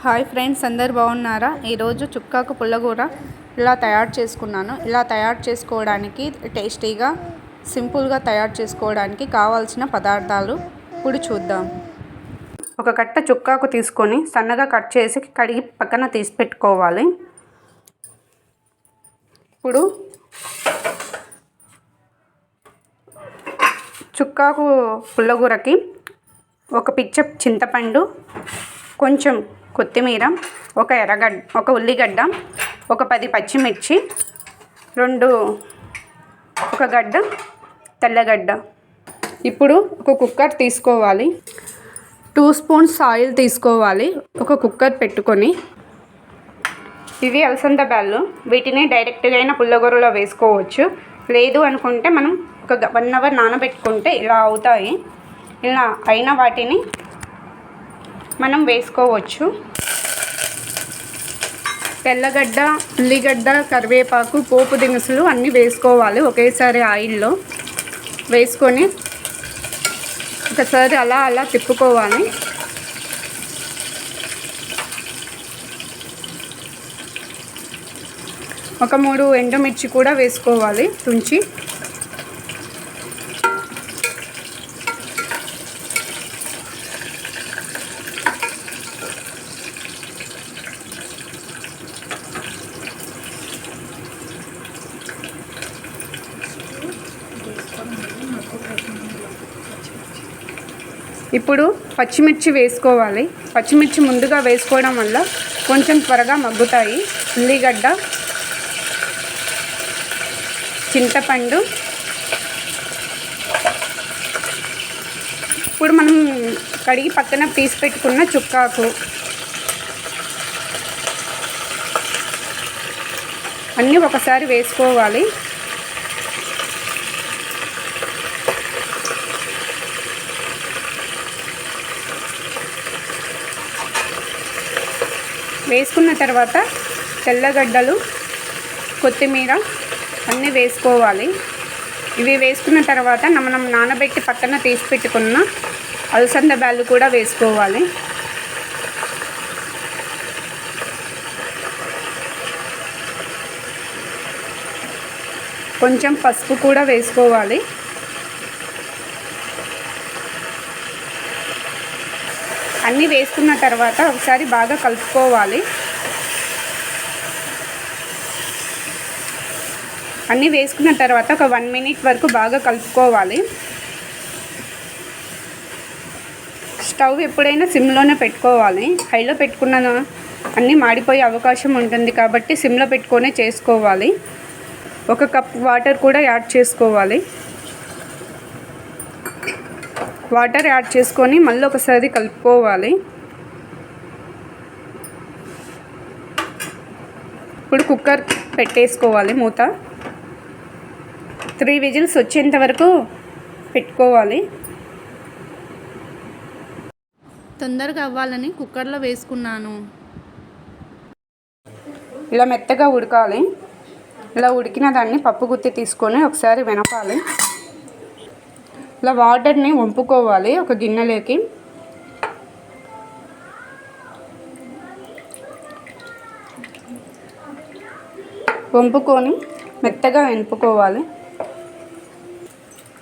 Hi friends, అందరు బాగున్నారా? ఈరోజు చుక్కాకు పుల్లగూర ఇలా తయారు చేసుకున్నాను. ఇలా తయారు చేసుకోవడానికి టేస్టీగా సింపుల్గా తయారు చేసుకోవడానికి కావాల్సిన పదార్థాలు ఇప్పుడు చూద్దాం. ఒక కట్ట చుక్కాకు తీసుకొని సన్నగా కట్ చేసి కడిగి పక్కన తీసి పెట్టుకోవాలి. ఇప్పుడు చుక్కాకు పుల్లగూరకి ఒక పిచ్చ చింతపండు, కొంచెం కొత్తిమీర, ఒక ఉల్లిగడ్డ, ఒక 10 పచ్చిమిర్చి, ఒక గడ్డ తెల్లగడ్డ. ఇప్పుడు ఒక కుక్కర్ తీసుకోవాలి. 2 స్పూన్స్ ఆయిల్ తీసుకోవాలి. ఒక కుక్కర్ పెట్టుకొని ఇవి అలసంద బ్యాళ్ళు. వీటిని డైరెక్ట్గా అయినా పుల్లగూరలో వేసుకోవచ్చు. లేదు అనుకుంటే మనం ఒక 1 అవర్ నానబెట్టుకుంటే ఇలా అవుతాయి. ఇలా అయిన వాటిని మనం వేసుకోవచ్చు. తెల్లగడ్డ, ఉల్లిగడ్డ, కరివేపాకు, పోపు దినుసులు అన్నీ వేసుకోవాలి. ఒకేసారి ఆయిల్లో వేసుకొని ఒకసారి అలా తిప్పుకోవాలి. ఒక 3 ఎండుమిర్చి కూడా వేసుకోవాలి తుంచి. ఇప్పుడు పచ్చిమిర్చి వేసుకోవాలి. పచ్చిమిర్చి ముందుగా వేసుకోవడం వల్ల కొంచెం త్వరగా మగ్గుతాయి. ఉల్లిగడ్డ, చింతపండు, ఇప్పుడు మనం కడిగి పక్కన తీసి పెట్టుకున్న చుక్కాకు అన్నీ ఒకసారి వేసుకోవాలి. వేసుకున్న తర్వాత తెల్లగడ్డలు, కొత్తిమీర అన్నీ వేసుకోవాలి. ఇవి వేసుకున్న తర్వాత మనం నానబెట్టి పక్కన తీసి పెట్టుకున్న అలసంద బ్యాళ్ళు కూడా వేసుకోవాలి. కొంచెం పసుపు కూడా వేసుకోవాలి. అన్నీ వేసుకున్న తర్వాత ఒకసారి బాగా కలుపుకోవాలి. అన్నీ వేసుకున్న తర్వాత ఒక 1 మినిట్ వరకు బాగా కలుపుకోవాలి. స్టవ్ ఎప్పుడైనా సిమ్లోనే పెట్టుకోవాలి. హైలో పెట్టుకున్న అన్నీ మాడిపోయే అవకాశం ఉంటుంది కాబట్టి సిమ్లో పెట్టుకొనే చేసుకోవాలి. 1 కప్ వాటర్ కూడా యాడ్ చేసుకోవాలి. వాటర్ యాడ్ చేసుకొని మళ్ళీ ఒకసారి కలుపుకోవాలి. ఇప్పుడు కుక్కర్ పెట్టేసుకోవాలి. మూత 3 విజిల్స్ వచ్చేంత వరకు పెట్టుకోవాలి. తొందరగా అవ్వాలని కుక్కర్లో వేసుకున్నాను. ఇలా మెత్తగా ఉడకాలి. ఇలా ఉడికిన దాన్ని పప్పు గుత్తి తీసుకొని ఒకసారి వెనపాలి. ఇలా వాటర్ని వంపుకోవాలి ఒక గిన్నెలోకి. వంపుకొని మెత్తగా వెనుపుకోవాలి.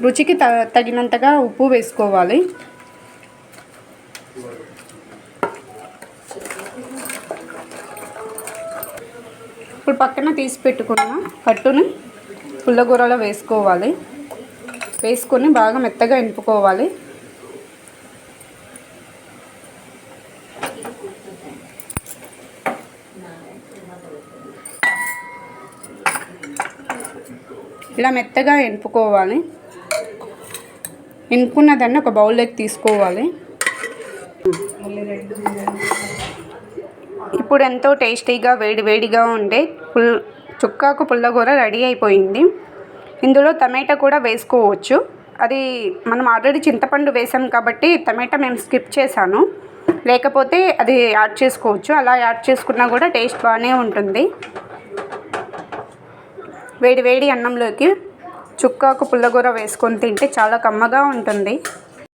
రుచికి తగినంతగా ఉప్పు వేసుకోవాలి. ఇప్పుడు పక్కన తీసి పెట్టుకున్న కట్టుని పుల్లగూరలో వేసుకోవాలి. వేసుకొని బాగా మెత్తగా వెనుపుకోవాలి. ఇలా మెత్తగా వెనుపుకోవాలి. వెనుపుకున్న దాన్ని ఒక బౌల్లోకి తీసుకోవాలి. ఇప్పుడు ఎంతో టేస్టీగా వేడిగా ఉండే చుక్కాకు పుల్లగూర రెడీ అయిపోయింది. ఇందులో టమాటా కూడా వేసుకోవచ్చు. అది మనం ఆల్రెడీ చింతపండు వేసాం కాబట్టి టమాటా మేము స్కిప్ చేశాను. లేకపోతే అది యాడ్ చేసుకోవచ్చు. అలా యాడ్ చేసుకున్నా కూడా టేస్ట్ బాగానే ఉంటుంది. వేడి అన్నంలోకి చుక్కాకు పుల్లగూర వేసుకొని తింటే చాలా కమ్మగా ఉంటుంది.